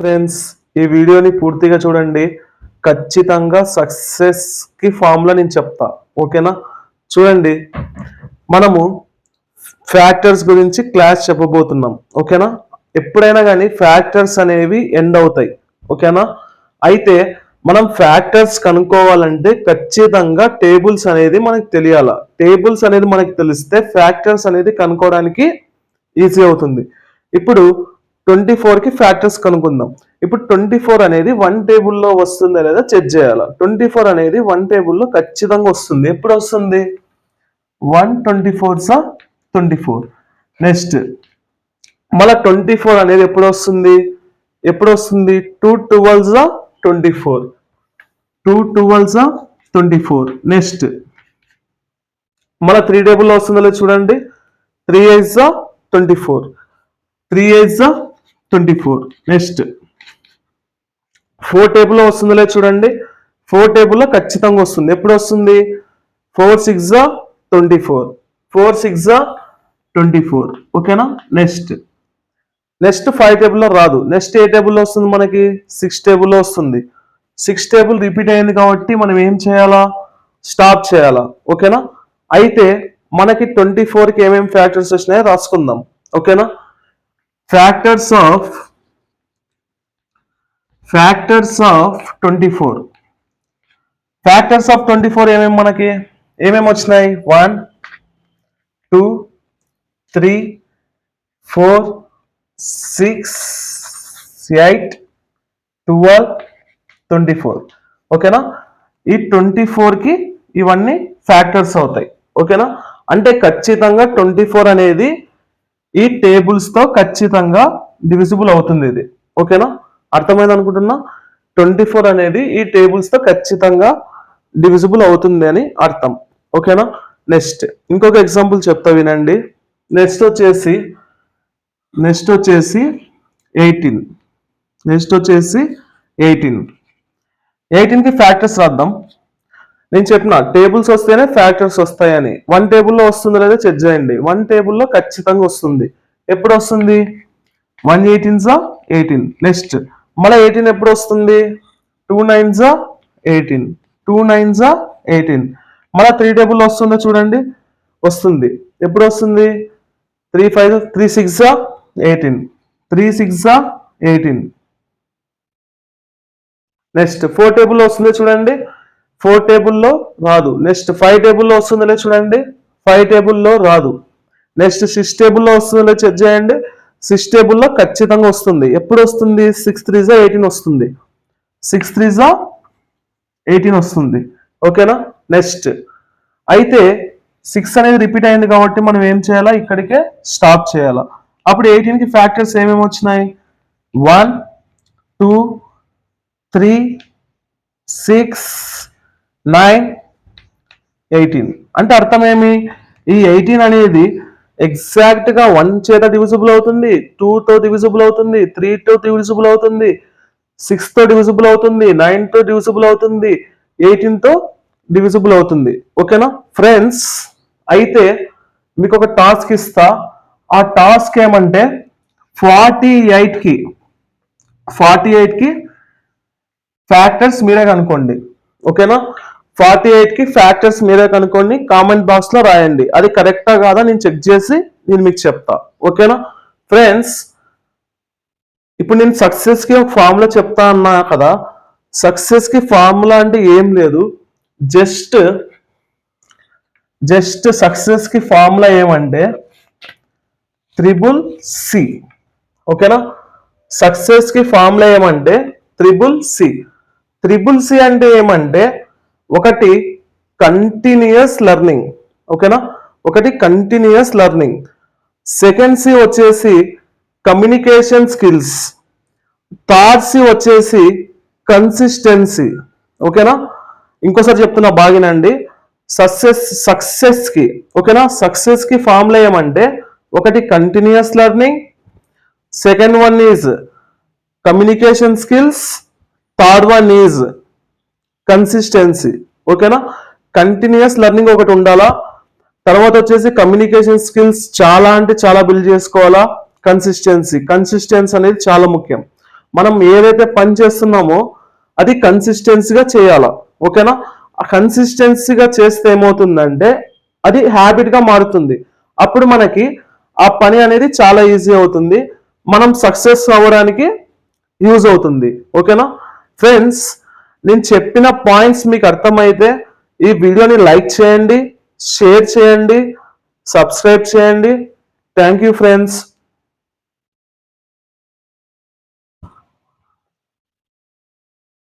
Friends, ఈ వీడియోని పూర్తిగా చూడండి. ఖచ్చితంగా సక్సెస్ కి ఫార్ములా నేను చెప్తా, ఓకేనా? చూడండి, మనము ఫ్యాక్టర్స్ గురించి క్లాస్ చెప్పబోతున్నాం, ఓకేనా? ఎప్పుడైనా కానీ ఫ్యాక్టర్స్ అనేవి ఎండ్ అవుతాయి, ఓకేనా? అయితే మనం ఫ్యాక్టర్స్ కనుక్కోవాలంటే ఖచ్చితంగా టేబుల్స్ అనేది మనకు తెలియాల. టేబుల్స్ అనేది మనకు తెలిస్తే ఫ్యాక్టర్స్ అనేది కనుక్కోవడానికి ఈజీ అవుతుంది. ఇప్పుడు 24కి ఫ్యాక్టర్స్ కనుక్కుందాం. ఇప్పుడు 24 అనేది వన్ టేబుల్లో వస్తుందా లేదా చెక్ చేయాలి. 24 అనేది వన్ టేబుల్లో ఖచ్చితంగా వస్తుంది. ఎప్పుడు వస్తుంది? 124 24. నెక్స్ట్ మళ్ళీ 24 అనేది ఎప్పుడు వస్తుంది? 2 12 24. 2 12 24. నెక్స్ట్ మళ్ళీ 3 టేబుల్లో వస్తుందో లేదు చూడండి. 3 8 24. 3 8 24. నెక్స్ట్ 4 టేబుల్లో వస్తుందో లేదు చూడండి. 4 టేబుల్లో ఖచ్చితంగా వస్తుంది. ఎప్పుడు వస్తుంది? 4 6 24. 4 6 24. ఓకేనా? నెక్స్ట్ 5 టేబుల్లో రాదు. నెక్స్ట్ ఏ టేబుల్లో వస్తుంది మనకి? 6 టేబుల్లో వస్తుంది. 6 టేబుల్ రిపీట్ అయింది కాబట్టి మనం ఏం చేయాలా? స్టాప్ చేయాలా, ఓకేనా? అయితే మనకి 24కి ఏమేమి ఫ్యాక్టర్స్ వచ్చినాయో రాసుకుందాం, ఓకేనా? Factors of 24. ఫ్యాక్టర్స్ ఆఫ్ 24 ఏమేమి వచ్చినాయి? 1 2 3 4 6 8 12 24. ఓకేనా? ఈ 24కి ఇవన్నీ ఫ్యాక్టర్స్ అవుతాయి, ఓకేనా? అంటే ఖచ్చితంగా 24 అనేది ఈ టేబుల్స్ తో ఖచ్చితంగా డివిజిబుల్ అవుతుంది ఇది, ఓకేనా? అర్థమైంది అనుకుంటున్నా. 24 అనేది ఈ టేబుల్స్ తో ఖచ్చితంగా డివిజిబుల్ అవుతుంది అని అర్థం, ఓకేనా? నెక్స్ట్ ఇంకొక ఎగ్జాంపుల్ చెప్తా వినండి. నెక్స్ట్ వచ్చేసి 18. 18కి ఫ్యాక్టర్స్ రాద్దాం. నేను చెప్పిన టేబుల్స్ వస్తేనే ఫ్యాక్టర్స్ వస్తాయని. వన్ టేబుల్లో వస్తుందో లేదో చెక్ చేయండి. వన్ టేబుల్లో ఖచ్చితంగా వస్తుంది. ఎప్పుడు వస్తుంది? 1 18 18. నెక్స్ట్ మళ్ళీ 18 ఎప్పుడు వస్తుంది? 2 9 18. 2 9 18. మళ్ళీ 3 టేబుల్లో వస్తుందో చూడండి. వస్తుంది. ఎప్పుడు వస్తుంది? 3 5 3 6 18. 3 6 18. నెక్స్ట్ 4 టేబుల్లో వస్తుందో చూడండి. 4 టేబుల్లో రాదు. నెక్స్ట్ 5 టేబుల్లో వస్తుందో లేదు చూడండి. 5 టేబుల్లో రాదు. నెక్స్ట్ 6 టేబుల్లో వస్తుందో లేదు చెక్ చేయండి. 6 టేబుల్లో ఖచ్చితంగా వస్తుంది. ఎప్పుడు వస్తుంది? 6 3 18 వస్తుంది. 6 3 18 వస్తుంది, ఓకేనా? నెక్స్ట్ అయితే 6 అనేది రిపీట్ అయింది కాబట్టి మనం ఏం చేయాలా? ఇక్కడికే స్టాప్ చేయాలా. అప్పుడు 18కి ఫ్యాక్టర్స్ ఏమేమి వచ్చినాయి? 1 2 3 6 9 18. అంటే అర్థం ఏమి? ఈ 18 అనేది ఎగ్జాక్ట్ గా 1 చేత డివిజిబుల్ అవుతుంది, 2 తో డివిజిబుల్ అవుతుంది, 3 తో డివిజిబుల్ అవుతుంది, 6 తో డివిజిబుల్ అవుతుంది, 9 తో డివిజిబుల్ అవుతుంది, 18 తో డివిజిబుల్ అవుతుంది, ఓకేనా ఫ్రెండ్స్? అయితే మీకు ఒక టాస్క్ ఇస్తా. ఆ టాస్క్ ఏమంటే 48కి ఫ్యాక్టర్స్ మీరే కనుక్కోండి, ఓకేనా? 48కి ఫ్యాక్టర్స్ మీరే కనుక్కోండి. కామెంట్ బాక్స్ లో రాయండి. అది కరెక్టా కాదా నేను చెక్ చేసి నేను మీకు చెప్తా, ఓకేనా ఫ్రెండ్స్? ఇప్పుడు నేను సక్సెస్ కి ఒక ఫార్ములా చెప్తా అన్నా కదా. సక్సెస్ కి ఫార్ములా అంటే ఏం లేదు. జస్ట్ సక్సెస్ కి ఫార్ములా ఏమంటే CCC, ఓకేనా? సక్సెస్ కి ఫార్ములా ఏమంటే CCC అంటే ఏమంటే ఒకటి కంటిన్యూయస్ లెర్నింగ్, ఓకేనా? ఒకటి కంటిన్యూయస్ లెర్నింగ్. సెకండ్ సి వచ్చేసి కమ్యూనికేషన్ స్కిల్స్. థర్డ్ సి వచ్చేసి కన్సిస్టెన్సీ, ఓకేనా? ఇంకోసారి చెప్తున్నా బాగినండి. సక్సెస్ కి, ఓకేనా? సక్సెస్ కి ఫార్ములా ఏమంటే ఒకటి continuous learning, second one is communication skills, third one is consistency, ఓకేనా? కంటిన్యూయస్ లెర్నింగ్ ఒకటి ఉండాలా. తర్వాత వచ్చేసి కమ్యూనికేషన్ స్కిల్స్ చాలా అంటే చాలా బిల్డ్ చేసుకోవాలా. కన్సిస్టెన్సీ అనేది చాలా ముఖ్యం. మనం ఏదైతే పని చేస్తున్నామో అది కన్సిస్టెన్సీగా చేయాలా. ఓకేనా? ఆ కన్సిస్టెన్సీగా చేస్తే ఏమవుతుందంటే అది హ్యాబిట్గా మారుతుంది. అప్పుడు మనకి ఆ పని అనేది చాలా ఈజీ అవుతుంది, మనం సక్సెస్ అవ్వడానికి యూజ్ అవుతుంది. ఓకేనా ఫ్రెండ్స్? నేను చెప్పిన పాయింట్స్ మీకు అర్థమైతే ఈ వీడియోని లైక్ చేయండి, షేర్ చేయండి, సబ్స్క్రైబ్ చేయండి. Thank you friends.